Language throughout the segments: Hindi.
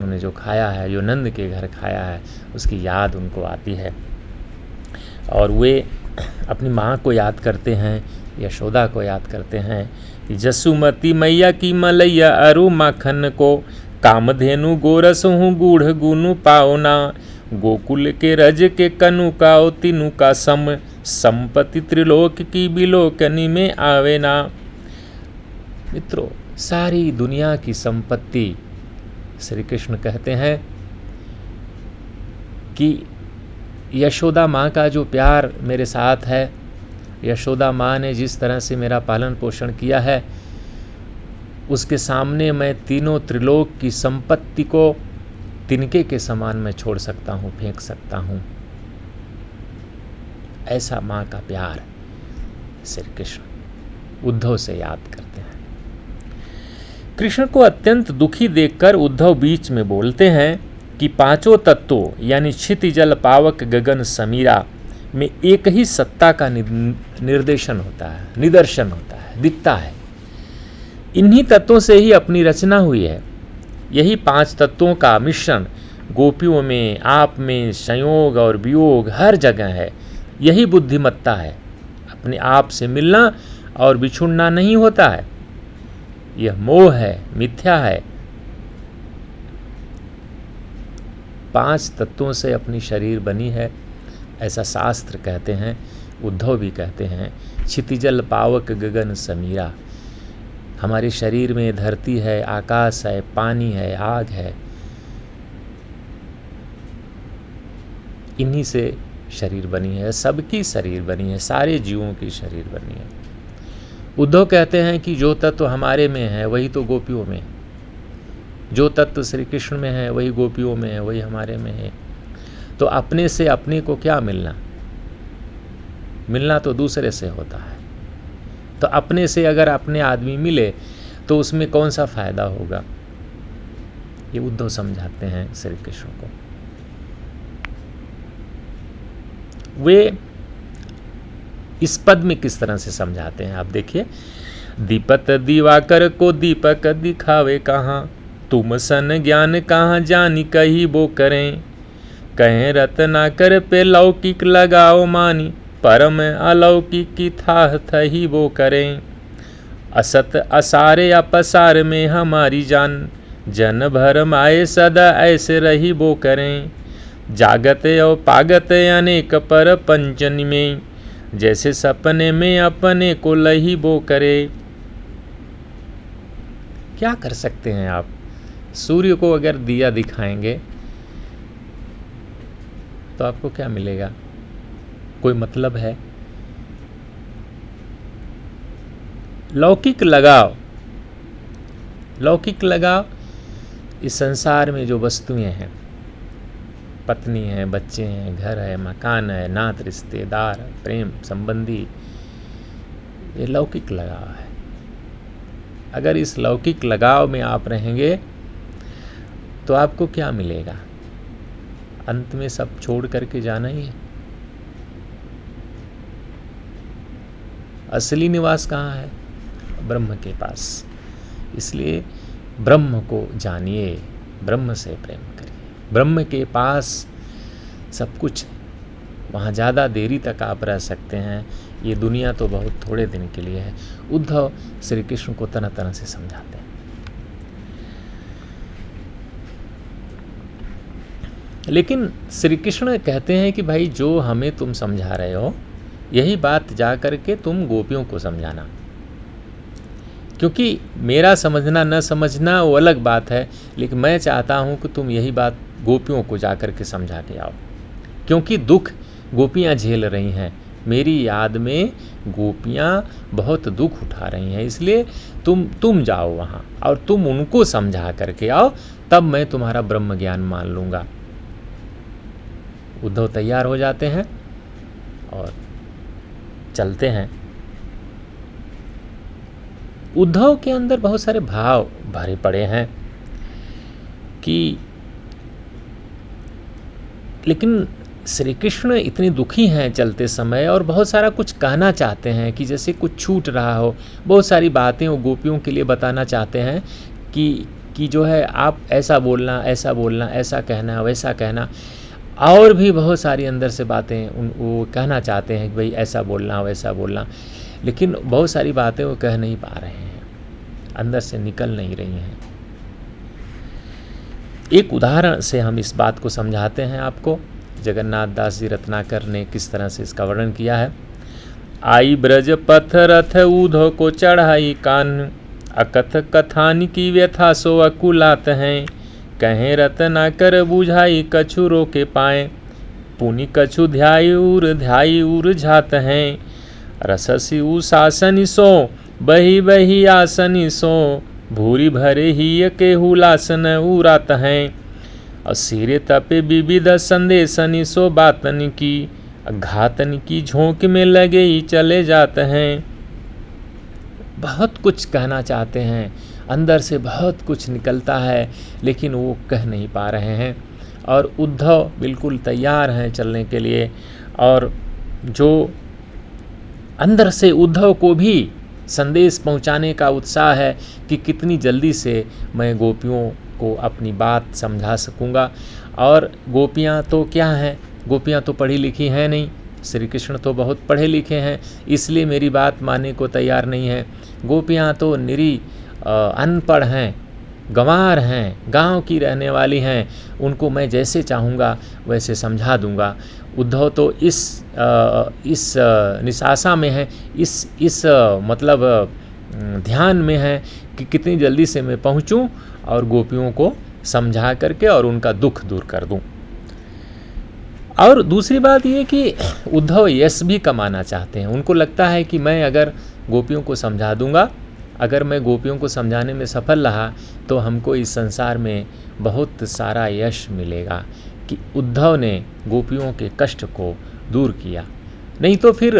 उन्होंने जो खाया है, जो नंद के घर खाया है, उसकी याद उनको आती है और वे अपनी माँ को याद करते हैं, यशोदा को याद करते हैं कि जसुमती मैया की मलैया अरु माखन को, कामधेनु गोरस हूँ गूढ़ गुनु पाओना, गोकुल के रज के कनु काओ तीनु का सम, संपत्ति त्रिलोक की बिलोकनी में आवे ना। मित्रों, सारी दुनिया की संपत्ति, श्री कृष्ण कहते हैं कि यशोदा माँ का जो प्यार मेरे साथ है, यशोदा माँ ने जिस तरह से मेरा पालन पोषण किया है, उसके सामने मैं तीनों त्रिलोक की संपत्ति को तिनके के समान मैं छोड़ सकता हूँ, फेंक सकता हूँ। ऐसा माँ का प्यार श्री कृष्ण उद्धव से याद करते हैं। कृष्ण को अत्यंत दुखी देखकर उद्धव बीच में बोलते हैं कि पांचों तत्वों यानी क्षिति जल पावक गगन समीरा में एक ही सत्ता का निर्देशन होता है, निदर्शन होता है, दिखता है। इन्हीं तत्वों से ही अपनी रचना हुई है। यही पांच तत्वों का मिश्रण गोपियों में, आप में, संयोग और वियोग हर जगह है। यही बुद्धिमत्ता है। अपने आप से मिलना और बिछुड़ना नहीं होता है। यह मोह है, मिथ्या है। पांच तत्वों से अपनी शरीर बनी है, ऐसा शास्त्र कहते हैं, उद्धव भी कहते हैं। क्षितिजल पावक गगन समीरा, हमारे शरीर में धरती है, आकाश है, पानी है, आग है, इन्हीं से शरीर बनी है, सबकी शरीर बनी है, सारे जीवों की शरीर बनी है। उद्धव कहते हैं कि जो तत्व हमारे में है वही तो गोपियों में, जो तत्व श्री कृष्ण में है वही गोपियों में है, वही हमारे में है। तो अपने से अपने को क्या मिलना, मिलना तो दूसरे से होता है। तो अपने से अगर अपने आदमी मिले तो उसमें कौन सा फायदा होगा, ये उद्धव समझाते हैं श्री कृष्ण को। वे इस पद में किस तरह से समझाते हैं आप देखिए। दीपत दिवाकर को दीपक दिखावे कहाँ, तुम सन ज्ञान कहाँ जानी कही वो करें, कहें रत्नाकर पे लौकिक लगाओ मानी, परम अलौकिक की थाह थही वो करें, असत असारे अपसार में हमारी जान, जन भरम आए सदा ऐसे रही वो करें, जागत और पागत अनेक पर पंचनी में, जैसे सपने में अपने को लही वो करे। क्या कर सकते हैं आप, सूर्य को अगर दिया दिखाएंगे तो आपको क्या मिलेगा, कोई मतलब है? लौकिक लगाव, लौकिक लगाव इस संसार में जो वस्तुएं हैं, पत्नी है, बच्चे हैं, घर है, मकान है, नात रिश्तेदार, प्रेम संबंधी, ये लौकिक लगाव है। अगर इस लौकिक लगाव में आप रहेंगे तो आपको क्या मिलेगा, अंत में सब छोड़ करके जाना ही है। असली निवास कहाँ है, ब्रह्म के पास। इसलिए ब्रह्म को जानिए, ब्रह्म से प्रेम करिए। ब्रह्म के पास सब कुछ है, वहाँ ज़्यादा देरी तक आप रह सकते हैं। ये दुनिया तो बहुत थोड़े दिन के लिए है। उद्धव श्री कृष्ण को तरह तरह से समझाते हैं। लेकिन श्री कृष्ण कहते हैं कि भाई जो हमें तुम समझा रहे हो, यही बात जा करके तुम गोपियों को समझाना, क्योंकि मेरा समझना न समझना वो अलग बात है, लेकिन मैं चाहता हूँ कि तुम यही बात गोपियों को जा कर के समझा के आओ, क्योंकि दुख गोपियाँ झेल रही हैं। मेरी याद में गोपियाँ बहुत दुख उठा रही हैं, इसलिए तुम जाओ वहाँ और तुम उनको समझा करके आओ, तब मैं तुम्हारा ब्रह्म ज्ञान मान लूँगा। उद्धव तैयार हो जाते हैं और चलते हैं। उद्धव के अंदर बहुत सारे भाव भरे पड़े हैं कि, लेकिन श्री कृष्ण इतने दुखी हैं चलते समय और बहुत सारा कुछ कहना चाहते हैं कि जैसे कुछ छूट रहा हो। बहुत सारी बातें वो गोपियों के लिए बताना चाहते हैं कि कि जो है आप ऐसा बोलना, ऐसा बोलना, ऐसा कहना, वैसा कहना, और भी बहुत सारी अंदर से बातें वो कहना चाहते हैं कि भाई ऐसा बोलना, वैसा बोलना, लेकिन बहुत सारी बातें वो कह नहीं पा रहे हैं, अंदर से निकल नहीं रही हैं। एक उदाहरण से हम इस बात को समझाते हैं आपको। जगन्नाथ दास जी रत्नाकर ने किस तरह से इसका वर्णन किया है। आई ब्रज पथ रथ ऊधो को चढ़ाई कान, अकथ कथान की व्यथा सो अकुलात हैं। कहें रत्नाकर बुझाई कछु रोके पाए, पुनि कछु ध्याई उर झात हैं। रससी उसासनि सो बही बही आसनि सो, भूरी भरे ही के हुलासन उरात हैं। और सिरे तपे विविध संदेशनि सो बातन की, घातन की झोंक में लगे ही चले जाते हैं। बहुत कुछ कहना चाहते हैं, अंदर से बहुत कुछ निकलता है, लेकिन वो कह नहीं पा रहे हैं। और उद्धव बिल्कुल तैयार हैं चलने के लिए, और जो अंदर से उद्धव को भी संदेश पहुंचाने का उत्साह है कि कितनी जल्दी से मैं गोपियों को अपनी बात समझा सकूंगा। और गोपियां तो क्या हैं, गोपियां तो पढ़ी लिखी हैं नहीं, श्री कृष्ण तो बहुत पढ़े लिखे हैं, इसलिए मेरी बात मानने को तैयार नहीं है। गोपियां तो निरी अनपढ़ हैं, गंवार हैं, गांव की रहने वाली हैं, उनको मैं जैसे चाहूँगा वैसे समझा दूंगा। उद्धव तो इस निसासा में है, इस मतलब ध्यान में है कि कितनी जल्दी से मैं पहुँचूं और गोपियों को समझा करके और उनका दुख दूर कर दूं। और दूसरी बात ये कि उद्धव यश भी कमाना चाहते हैं। उनको लगता है कि मैं अगर गोपियों को समझा दूंगा, अगर मैं गोपियों को समझाने में सफल रहा तो हमको इस संसार में बहुत सारा यश मिलेगा कि उद्धव ने गोपियों के कष्ट को दूर किया। नहीं तो फिर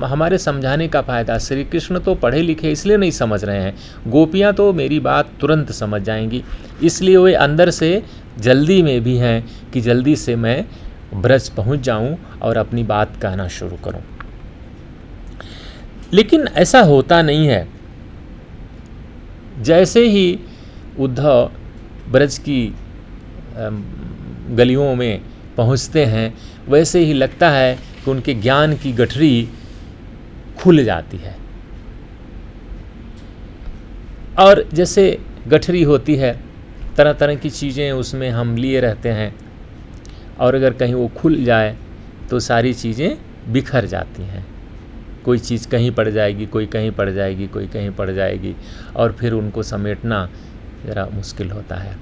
हमारे समझाने का फ़ायदा, श्री कृष्ण तो पढ़े लिखे इसलिए नहीं समझ रहे हैं, गोपियाँ तो मेरी बात तुरंत समझ जाएंगी, इसलिए वे अंदर से जल्दी में भी हैं कि जल्दी से मैं ब्रज पहुंच जाऊं और अपनी बात कहना शुरू करूं। लेकिन ऐसा होता नहीं है। जैसे ही उद्धव ब्रज की गलियों में पहुंचते हैं, वैसे ही लगता है कि उनके ज्ञान की गठरी खुल जाती है। और जैसे गठरी होती है, तरह तरह की चीज़ें उसमें हम लिए रहते हैं, और अगर कहीं वो खुल जाए तो सारी चीज़ें बिखर जाती हैं। कोई चीज़ कहीं पड़ जाएगी, कोई कहीं पड़ जाएगी, कोई कहीं पड़ जाएगी, और फिर उनको समेटना ज़रा मुश्किल होता है।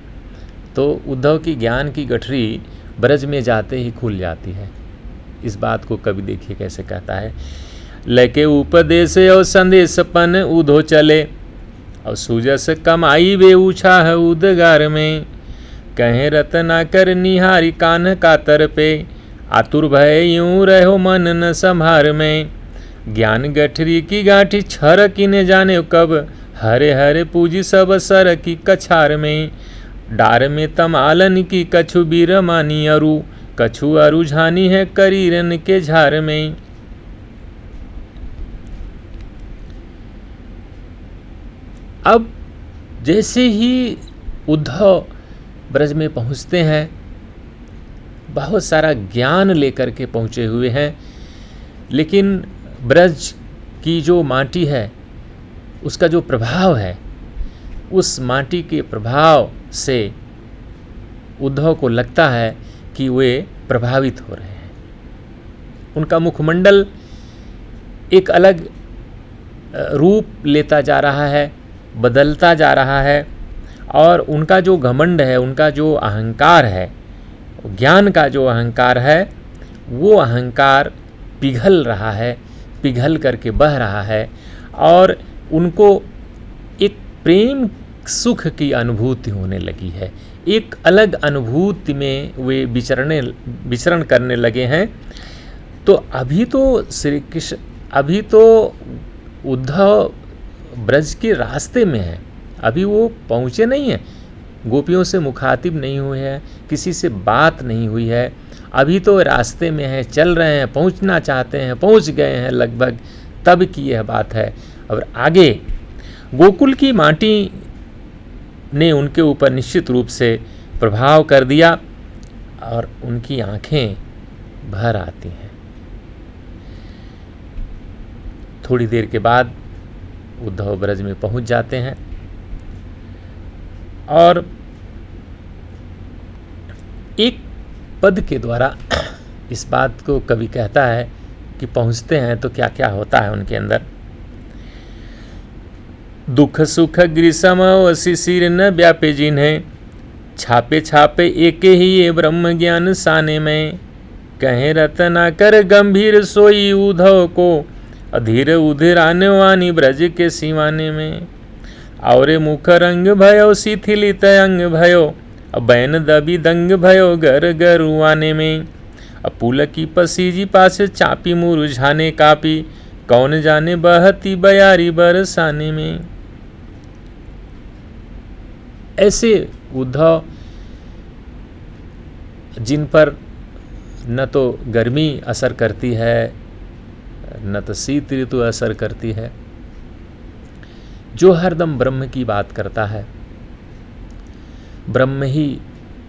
तो उद्धव की ज्ञान की गठरी ब्रज में जाते ही खुल जाती है। इस बात को कवि देखिए कैसे कहता है। लेके उपदेश और संदेशपन उधो चले, और सुजस कमाई वे ऊछा है उदगार में। कहें रत्नाकर निहारी कान कातर पे, आतुर भय यूं रहो मन न संभार में। ज्ञान गठरी की गांठी छर की ने जाने कब, हरे हरे पूजी सब सर की कछार में। डार में तमालन की कछु बीर मानी अरु, कछु अरु झानी है करीरन के झार में। अब जैसे ही उद्धव ब्रज में पहुंचते हैं, बहुत सारा ज्ञान लेकर के पहुंचे हुए हैं, लेकिन ब्रज की जो माटी है उसका जो प्रभाव है, उस माटी के प्रभाव से उद्धव को लगता है कि वे प्रभावित हो रहे हैं। उनका मुखमंडल एक अलग रूप लेता जा रहा है, बदलता जा रहा है, और उनका जो घमंड है, उनका जो अहंकार है, ज्ञान का जो अहंकार है, वो अहंकार पिघल रहा है, पिघल करके बह रहा है, और उनको एक प्रेम सुख की अनुभूति होने लगी है। एक अलग अनुभूति में वे विचरण करने लगे हैं। तो अभी तो श्री कृष्ण, अभी तो उद्धव ब्रज के रास्ते में है, अभी वो पहुँचे नहीं हैं, गोपियों से मुखातिब नहीं हुए हैं, किसी से बात नहीं हुई है, अभी तो रास्ते में है, चल रहे हैं, पहुँचना चाहते हैं, पहुँच गए हैं लगभग, तब की यह बात है। और आगे गोकुल की माटी ने उनके ऊपर निश्चित रूप से प्रभाव कर दिया और उनकी आंखें भर आती हैं। थोड़ी देर के बाद उद्धव ब्रज में पहुंच जाते हैं और एक पद के द्वारा इस बात को कवि कहता है कि पहुंचते हैं तो क्या क्या होता है उनके अंदर। दुख सुख ग्रीसम शिशिर न व्यापे जिन्हें, छापे छापे एके ही ये ब्रह्म ज्ञान साने में। कहें रतना कर गंभीर सोई उद्धव को, अधीर उधीर आने वानी ब्रज के सीवाने में। और मुख रंग भयो शिथिलित अंग भयो, बैन दबी दंग भयो गर गरुआने में। पुल की पसीजी पास चापी मुरझाने कापी, कौन जाने बहती बयारी बरसाने में। ऐसे उद्धव जिन पर न तो गर्मी असर करती है न तो शीत ऋतु असर करती है, जो हरदम ब्रह्म की बात करता है, ब्रह्म ही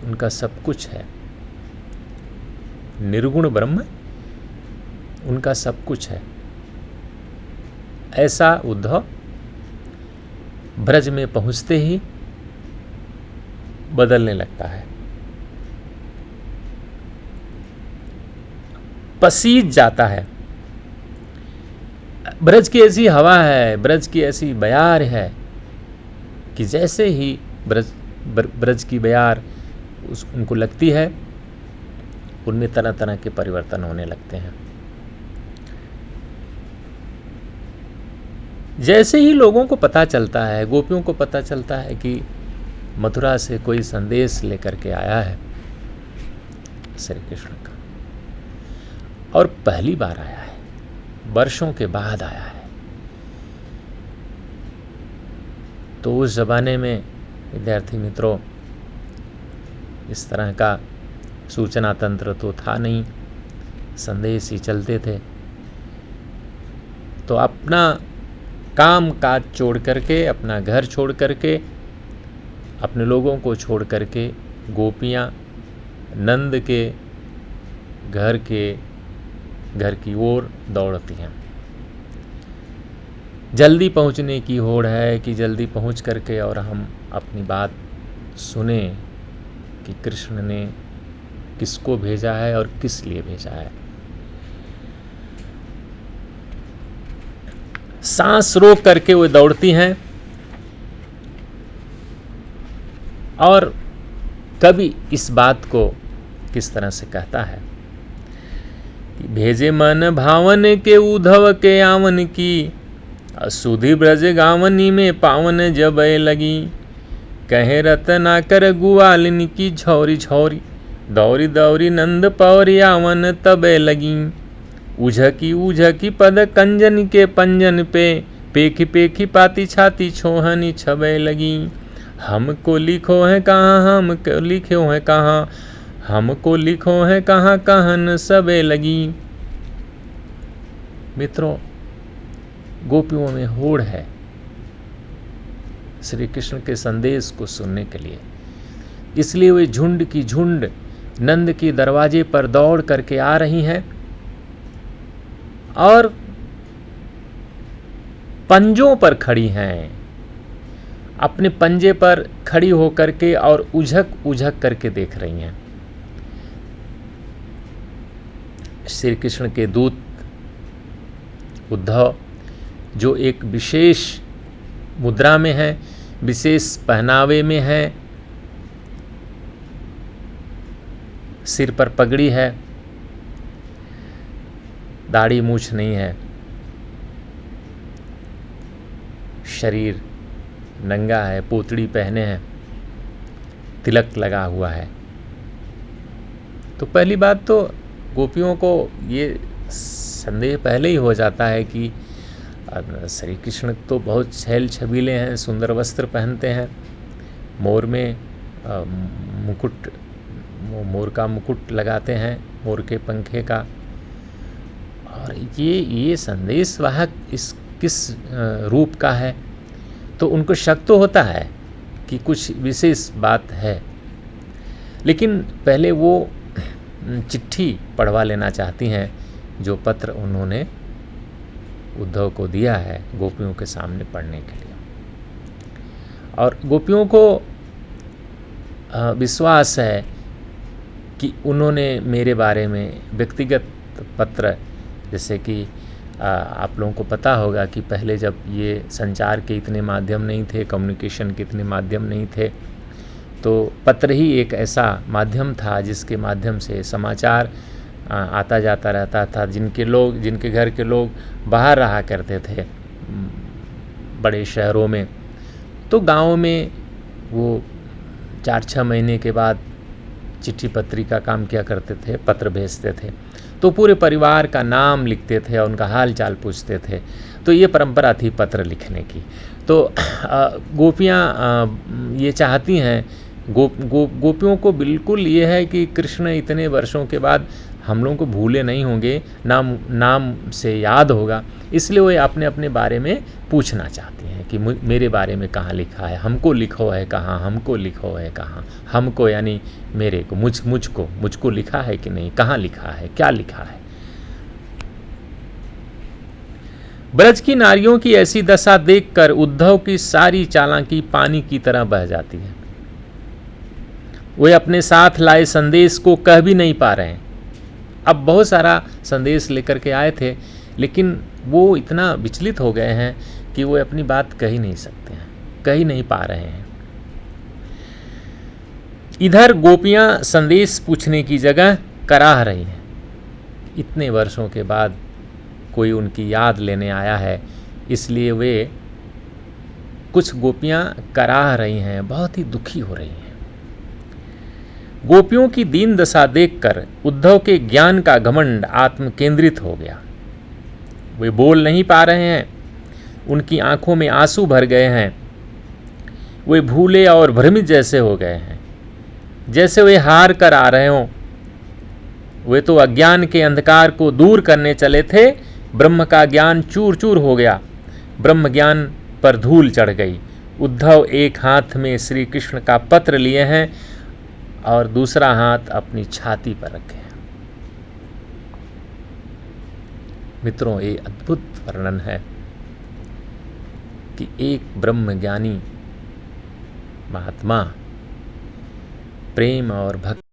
उनका सब कुछ है, निर्गुण ब्रह्म उनका सब कुछ है, ऐसा उद्धव ब्रज में पहुंचते ही बदलने लगता है, पसीज जाता है। ब्रज की ऐसी हवा है, ब्रज की ऐसी बयार है कि जैसे ही ब्रज की बयार उनको लगती है, उनमें तरह तरह के परिवर्तन होने लगते हैं। जैसे ही लोगों को पता चलता है, गोपियों को पता चलता है कि मथुरा से कोई संदेश लेकर के आया है श्री कृष्ण का, और पहली बार आया है, वर्षों के बाद आया है, तो उस ज़माने में विद्यार्थी मित्रों इस तरह का सूचना तंत्र तो था नहीं, संदेश ही चलते थे। तो अपना काम काज छोड़ करके, अपना घर छोड़ करके, अपने लोगों को छोड़ करके गोपियाँ नंद के घर की ओर दौड़ती हैं। जल्दी पहुंचने की होड़ है कि जल्दी पहुंच करके और हम अपनी बात सुने कि कृष्ण ने किसको भेजा है और किस लिए भेजा है। सांस रोक करके वो दौड़ती हैं और कवि इस बात को किस तरह से कहता है कि भेजे मन भावन के उद्धव के आवन की, सुधि ब्रज गावनी में पावन जब लगी। कहे रतना कर गुआलिन की झौरी झौरी, दौरी दौरी नंद पौरी आवन तबे लगी। उझकी पद कंजन के पंजन पे, पेखी पेखी पाती छाती छोहनी छबे लगी। हमको लिखो है कहाँ, हमको लिखो है कहाँ, हमको लिखो है कहाँ कहन सबे लगी। मित्रों, गोपियों में होड़ है श्री कृष्ण के संदेश को सुनने के लिए, इसलिए वे झुंड की झुंड नंद के दरवाजे पर दौड़ करके आ रही हैं और पंजों पर खड़ी हैं, अपने पंजे पर खड़ी होकर के और उझक करके देख रही हैं। श्री कृष्ण के दूत उद्धव जो एक विशेष मुद्रा में है, विशेष पहनावे में है, सिर पर पगड़ी है, दाढ़ी मूछ नहीं है, शरीर नंगा है, पोतड़ी पहने हैं, तिलक लगा हुआ है। तो पहली बात तो गोपियों को ये संदेह पहले ही हो जाता है कि श्री कृष्ण तो बहुत छैल छबीले हैं, सुंदर वस्त्र पहनते हैं, मोर में मुकुट, मोर का मुकुट लगाते हैं, मोर के पंखे का, और ये संदेशवाहक किस रूप का है। तो उनको शक तो होता है कि कुछ विशेष बात है, लेकिन पहले वो चिट्ठी पढ़वा लेना चाहती हैं जो पत्र उन्होंने उद्धव को दिया है गोपियों के सामने पढ़ने के लिए। और गोपियों को विश्वास है कि उन्होंने मेरे बारे में व्यक्तिगत पत्र, जैसे कि आप लोगों को पता होगा कि पहले जब ये संचार के इतने माध्यम नहीं थे, कम्युनिकेशन के इतने माध्यम नहीं थे, तो पत्र ही एक ऐसा माध्यम था जिसके माध्यम से समाचार आता जाता रहता था। जिनके घर के लोग बाहर रहा करते थे बड़े शहरों में, तो गाँव में वो 4-6 महीने के बाद चिट्ठी पत्री का काम किया करते थे, पत्र भेजते थे, तो पूरे परिवार का नाम लिखते थे और उनका हाल चाल पूछते थे। तो ये परंपरा थी पत्र लिखने की। तो गोपियाँ ये चाहती हैं, गोपियों को बिल्कुल ये है कि कृष्ण इतने वर्षों के बाद हम लोगों को भूले नहीं होंगे, नाम से याद होगा, इसलिए वो अपने अपने बारे में पूछना चाहती हैं कि मेरे बारे में कहाँ लिखा है, हमको लिखो है कहाँ, हमको लिखो है कहाँ, हमको यानी मेरे को, मुझको लिखा है कि नहीं, कहाँ लिखा है, क्या लिखा है। ब्रज की नारियों की ऐसी दशा देखकर उद्धव की सारी चालाकी पानी की तरह बह जाती है। वे अपने साथ लाए संदेश को कह भी नहीं पा रहे हैं। अब बहुत सारा संदेश लेकर के आए थे, लेकिन वो इतना विचलित हो गए हैं कि वो अपनी बात कह ही नहीं सकते हैं, कह ही नहीं पा रहे हैं। इधर गोपियां संदेश पूछने की जगह कराह रही हैं। इतने वर्षों के बाद कोई उनकी याद लेने आया है, इसलिए वे कुछ गोपियां कराह रही हैं, बहुत ही दुखी हो रही हैं। गोपियों की दीन दशा देखकर उद्धव के ज्ञान का घमंड आत्म केंद्रित हो गया। वे बोल नहीं पा रहे हैं, उनकी आंखों में आंसू भर गए हैं, वे भूले और भ्रमित जैसे हो गए हैं, जैसे वे हार कर आ रहे हों। वे तो अज्ञान के अंधकार को दूर करने चले थे, ब्रह्म का ज्ञान चूर चूर हो गया, ब्रह्म ज्ञान पर धूल चढ़ गई। उद्धव एक हाथ में श्री कृष्ण का पत्र लिए हैं और दूसरा हाथ अपनी छाती पर रखे हैं। मित्रों, ये अद्भुत वर्णन है कि एक ब्रह्मज्ञानी महात्मा प्रेम और भक्ति